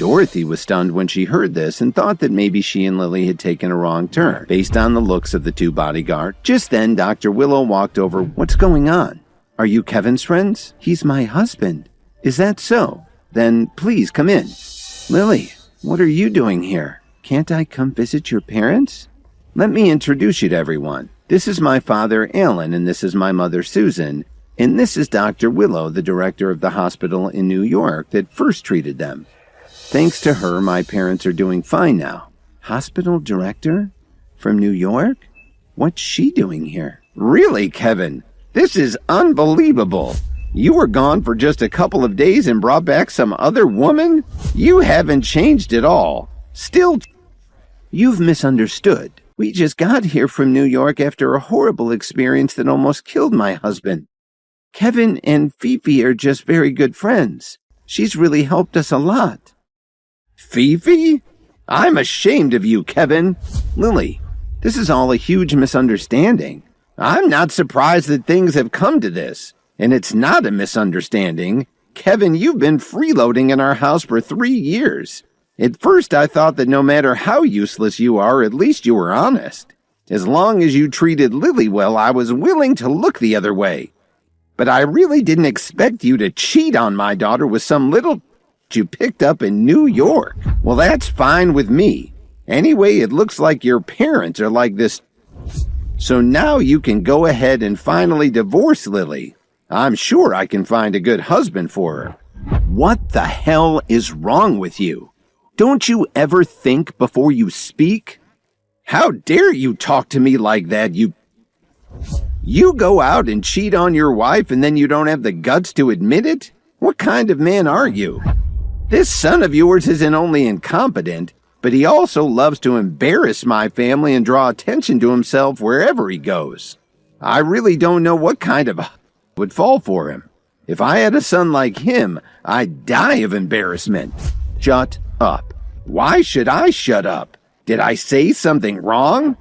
Dorothy was stunned when she heard this and thought that maybe she and Lily had taken a wrong turn, based on the looks of the two bodyguards. Just then, Dr. Willow walked over. "What's going on? Are you Kevin's friends?" "He's my husband." "Is that so? Then please come in." "Lily, what are you doing here? Can't I come visit your parents?" "Let me introduce you to everyone. This is my father, Alan, and this is my mother, Susan, and this is Dr. Willow, the director of the hospital in New York that first treated them. Thanks to her, my parents are doing fine now." "Hospital director? From New York? What's she doing here?" "Really, Kevin? This is unbelievable. You were gone for just a couple of days and brought back some other woman? You haven't changed at all. Still..." "You've misunderstood. We just got here from New York after a horrible experience that almost killed my husband. Kevin and Fifi are just very good friends. She's really helped us a lot." "Fifi? I'm ashamed of you, Kevin." "Lily, this is all a huge misunderstanding." "I'm not surprised that things have come to this. And it's not a misunderstanding. Kevin, you've been freeloading in our house for 3 years. At first I thought that no matter how useless you are, at least you were honest. As long as you treated Lily well, I was willing to look the other way. But I really didn't expect you to cheat on my daughter with some little you picked up in New York. Well, that's fine with me. Anyway, it looks like your parents are like this. So now you can go ahead and finally divorce Lily. I'm sure I can find a good husband for her." "What the hell is wrong with you? Don't you ever think before you speak?" "How dare you talk to me like that? You go out and cheat on your wife and then you don't have the guts to admit it? What kind of man are you? This son of yours isn't only incompetent, but he also loves to embarrass my family and draw attention to himself wherever he goes. I really don't know what kind of would fall for him. If I had a son like him, I'd die of embarrassment." "Shut up." "Why should I shut up? Did I say something wrong?"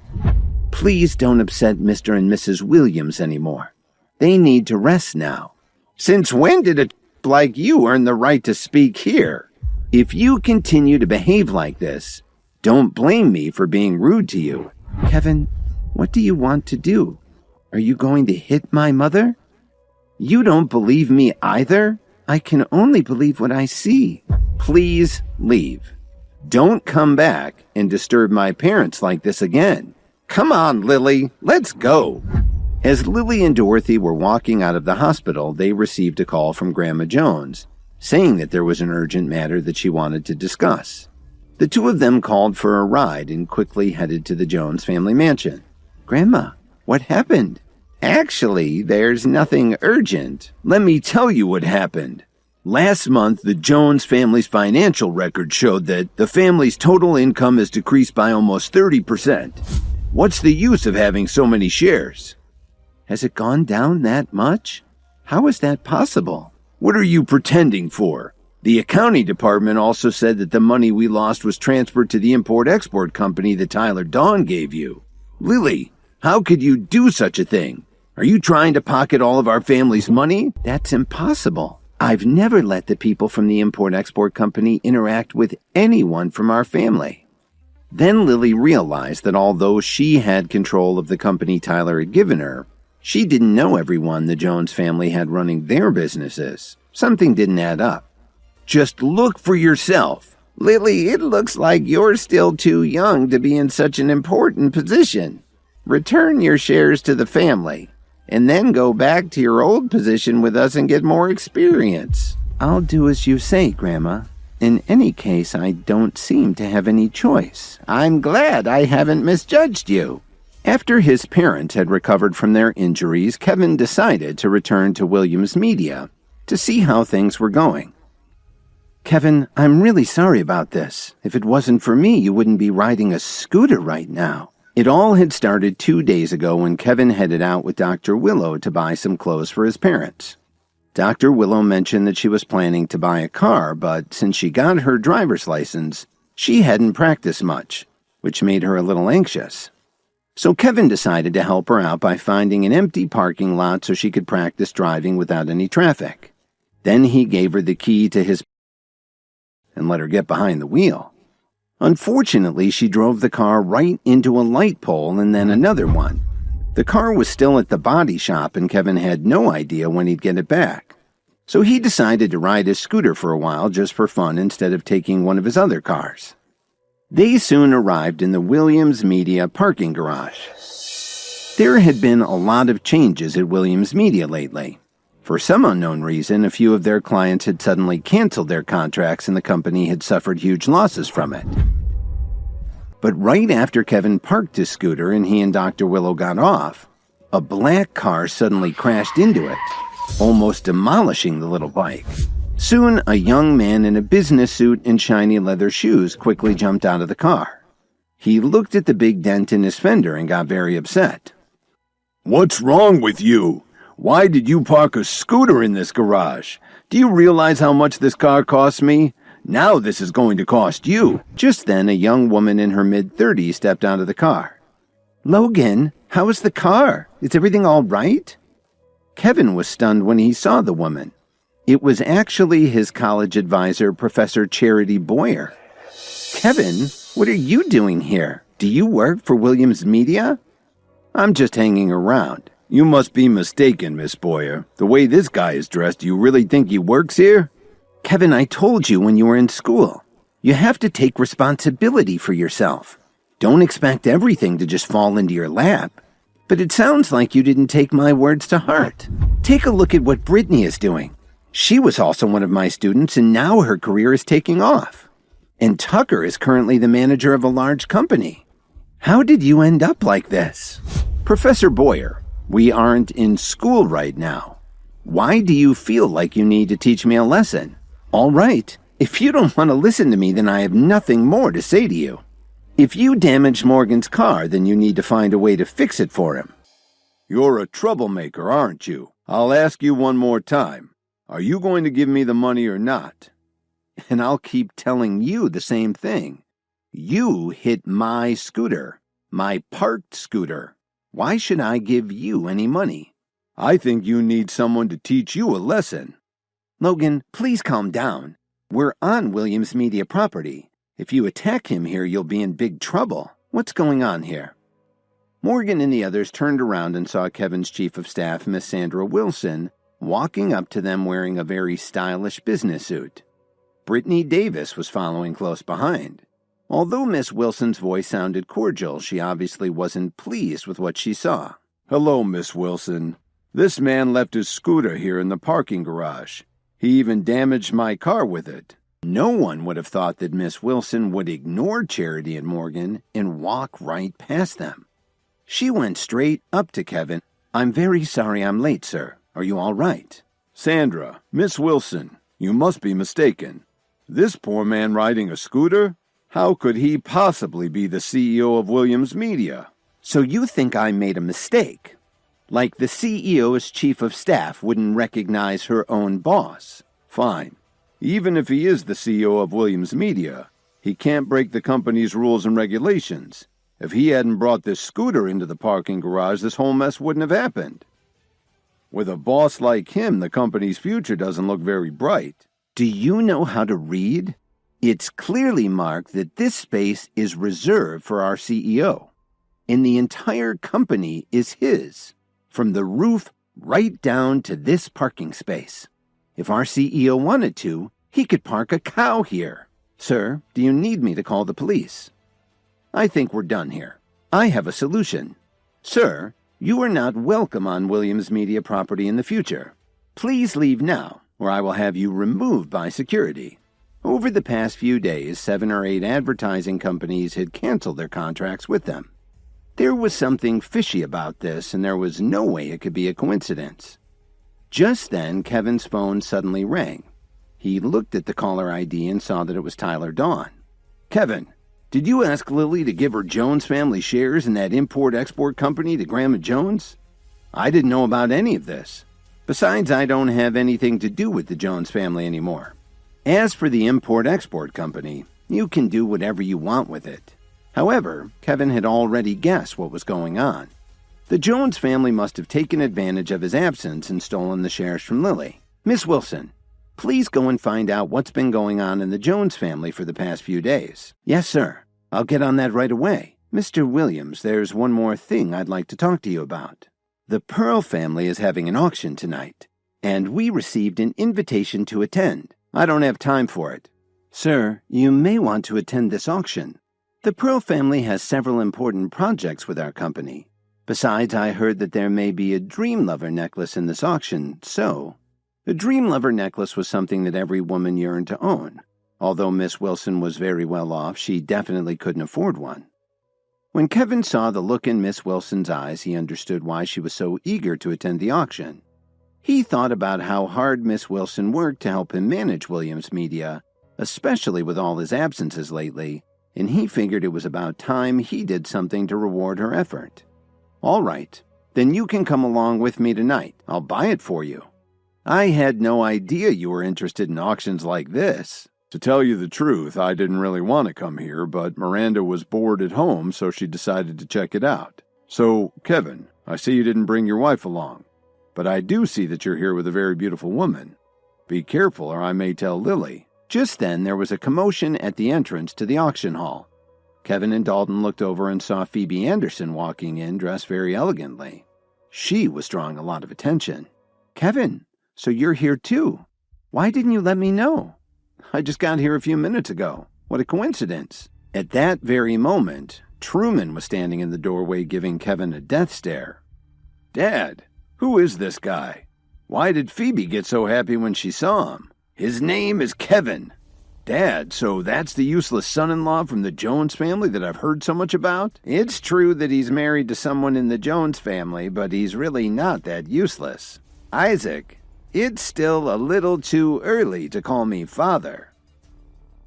"Please don't upset Mr. and Mrs. Williams anymore. They need to rest now." "Since when did a like you earn the right to speak here?" "If you continue to behave like this, don't blame me for being rude to you." "Kevin, what do you want to do? Are you going to hit my mother?" "You don't believe me either? I can only believe what I see." "Please leave. Don't come back and disturb my parents like this again. Come on, Lily, let's go." As Lily and Dorothy were walking out of the hospital, they received a call from Grandma Jones, saying that there was an urgent matter that she wanted to discuss. The two of them called for a ride and quickly headed to the Jones family mansion. "Grandma, what happened?" "Actually, there's nothing urgent. Let me tell you what happened. Last month, the Jones family's financial record showed that the family's total income has decreased by almost 30%. What's the use of having so many shares?" "Has it gone down that much? How is that possible?" "What are you pretending for? The accounting department also said that the money we lost was transferred to the import-export company that Tyler Dawn gave you. Lily, how could you do such a thing? Are you trying to pocket all of our family's money?" "That's impossible. I've never let the people from the import-export company interact with anyone from our family." Then Lily realized that although she had control of the company Tyler had given her, she didn't know everyone the Jones family had running their businesses. Something didn't add up. "Just look for yourself. Lily, it looks like you're still too young to be in such an important position. Return your shares to the family, and then go back to your old position with us and get more experience." "I'll do as you say, Grandma. In any case, I don't seem to have any choice." "I'm glad I haven't misjudged you." After his parents had recovered from their injuries, Kevin decided to return to Williams Media to see how things were going. "Kevin, I'm really sorry about this. If it wasn't for me, you wouldn't be riding a scooter right now." It all had started 2 days ago when Kevin headed out with Dr. Willow to buy some clothes for his parents. Dr. Willow mentioned that she was planning to buy a car, but since she got her driver's license, she hadn't practiced much, which made her a little anxious. So Kevin decided to help her out by finding an empty parking lot so she could practice driving without any traffic. Then he gave her the key to his and let her get behind the wheel. Unfortunately, she drove the car right into a light pole and then another one. The car was still at the body shop and Kevin had no idea when he'd get it back. So he decided to ride his scooter for a while just for fun instead of taking one of his other cars. They soon arrived in the Williams Media parking garage. There had been a lot of changes at Williams Media lately. For some unknown reason, a few of their clients had suddenly canceled their contracts and the company had suffered huge losses from it. But right after Kevin parked his scooter and he and Dr. Willow got off, a black car suddenly crashed into it, almost demolishing the little bike. Soon, a young man in a business suit and shiny leather shoes quickly jumped out of the car. He looked at the big dent in his fender and got very upset. "What's wrong with you? Why did you park a scooter in this garage? Do you realize how much this car cost me? Now this is going to cost you." Just then, a young woman in her mid-30s stepped out of the car. "Logan, how is the car? Is everything all right?" Kevin was stunned when he saw the woman. It was actually his college advisor, Professor Charity Boyer. "Kevin, what are you doing here? Do you work for Williams Media?" "I'm just hanging around." "You must be mistaken, Miss Boyer. The way this guy is dressed, do you really think he works here?" "Kevin, I told you when you were in school. You have to take responsibility for yourself. Don't expect everything to just fall into your lap. But it sounds like you didn't take my words to heart. Take a look at what Brittany is doing. She was also one of my students, and now her career is taking off. And Tucker is currently the manager of a large company. How did you end up like this?" "Professor Boyer, we aren't in school right now. Why do you feel like you need to teach me a lesson?" "All right. If you don't want to listen to me, then I have nothing more to say to you. If you damaged Morgan's car, then you need to find a way to fix it for him." "You're a troublemaker, aren't you? I'll ask you one more time. Are you going to give me the money or not?" "And I'll keep telling you the same thing. You hit my scooter, my parked scooter. Why should I give you any money?" "I think you need someone to teach you a lesson." "Logan, please calm down. We're on Williams Media property. If you attack him here, you'll be in big trouble. What's going on here?" Morgan and the others turned around and saw Kevin's chief of staff, Miss Sandra Wilson, walking up to them wearing a very stylish business suit. Brittany Davis was following close behind. Although Miss Wilson's voice sounded cordial, she obviously wasn't pleased with what she saw. "Hello, Miss Wilson. This man left his scooter here in the parking garage. He even damaged my car with it." No one would have thought that Miss Wilson would ignore Charity and Morgan and walk right past them. She went straight up to Kevin. "I'm very sorry I'm late, sir. Are you all right?" "Sandra, Miss Wilson, you must be mistaken. This poor man riding a scooter? How could he possibly be the CEO of Williams Media?" "So you think I made a mistake? Like the CEO's chief of staff wouldn't recognize her own boss?" "Fine. Even if he is the CEO of Williams Media, he can't break the company's rules and regulations. If he hadn't brought this scooter into the parking garage, this whole mess wouldn't have happened. With a boss like him, the company's future doesn't look very bright." "Do you know how to read? It's clearly marked that this space is reserved for our CEO, and the entire company is his, from the roof right down to this parking space. If our CEO wanted to, he could park a cow here. Sir, do you need me to call the police?" "I think we're done here. I have a solution. Sir, you are not welcome on Williams Media property in the future. Please leave now, or I will have you removed by security." Over the past few days, 7 or 8 advertising companies had canceled their contracts with them. There was something fishy about this, and there was no way it could be a coincidence. Just then, Kevin's phone suddenly rang. He looked at the caller ID and saw that it was Tyler Dawn. "Kevin, did you ask Lily to give her Jones family shares in that import-export company to Grandma Jones?" "I didn't know about any of this. Besides, I don't have anything to do with the Jones family anymore. As for the import-export company, you can do whatever you want with it." However, Kevin had already guessed what was going on. The Jones family must have taken advantage of his absence and stolen the shares from Lily. "Miss Wilson, Please go and find out what's been going on in the Jones family for the past few days. Yes, sir. I'll get on that right away. Mr. Williams, there's one more thing I'd like to talk to you about. The Pearl family is having an auction tonight, and we received an invitation to attend. I don't have time for it. Sir, you may want to attend this auction. The Pearl family has several important projects with our company. Besides, I heard that there may be a Dream Lover necklace in this auction, so... The Dream Lover necklace was something that every woman yearned to own. Although Miss Wilson was very well off, she definitely couldn't afford one. When Kevin saw the look in Miss Wilson's eyes, he understood why she was so eager to attend the auction. He thought about how hard Miss Wilson worked to help him manage Williams Media, especially with all his absences lately, and he figured it was about time he did something to reward her effort. All right, then you can come along with me tonight. I'll buy it for you. I had no idea you were interested in auctions like this. To tell you the truth, I didn't really want to come here, but Miranda was bored at home, so she decided to check it out. So, Kevin, I see you didn't bring your wife along, but I do see that you're here with a very beautiful woman. Be careful, or I may tell Lily. Just then, there was a commotion at the entrance to the auction hall. Kevin and Dalton looked over and saw Phoebe Anderson walking in, dressed very elegantly. She was drawing a lot of attention. Kevin, so you're here too. Why didn't you let me know? I just got here a few minutes ago. What a coincidence. At that very moment, Truman was standing in the doorway giving Kevin a death stare. Dad, who is this guy? Why did Phoebe get so happy when she saw him? His name is Kevin. Dad, so that's the useless son-in-law from the Jones family that I've heard so much about? It's true that he's married to someone in the Jones family, but he's really not that useless. Isaac, it's still a little too early to call me father.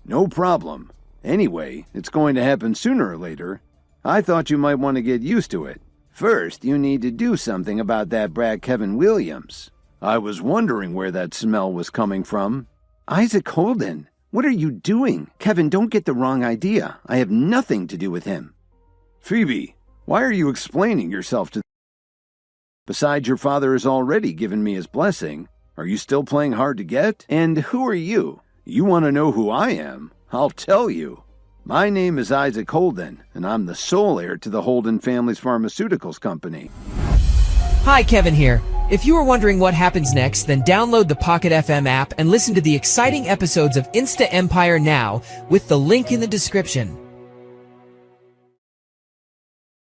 No problem. Anyway, it's going to happen sooner or later. I thought you might want to get used to it. First, you need to do something about that brat Kevin Williams. I was wondering where that smell was coming from. Isaac Holden, what are you doing? Kevin, don't get the wrong idea. I have nothing to do with him. Phoebe, why are you explaining yourself to... Besides, your father has already given me his blessing. Are you still playing hard to get? And who are you? You want to know who I am? I'll tell you. My name is Isaac Holden, and I'm the sole heir to the Holden family's pharmaceuticals company. Hi, Kevin here. If you are wondering what happens next, then download the Pocket FM app and listen to the exciting episodes of InstaEmpire now with the link in the description.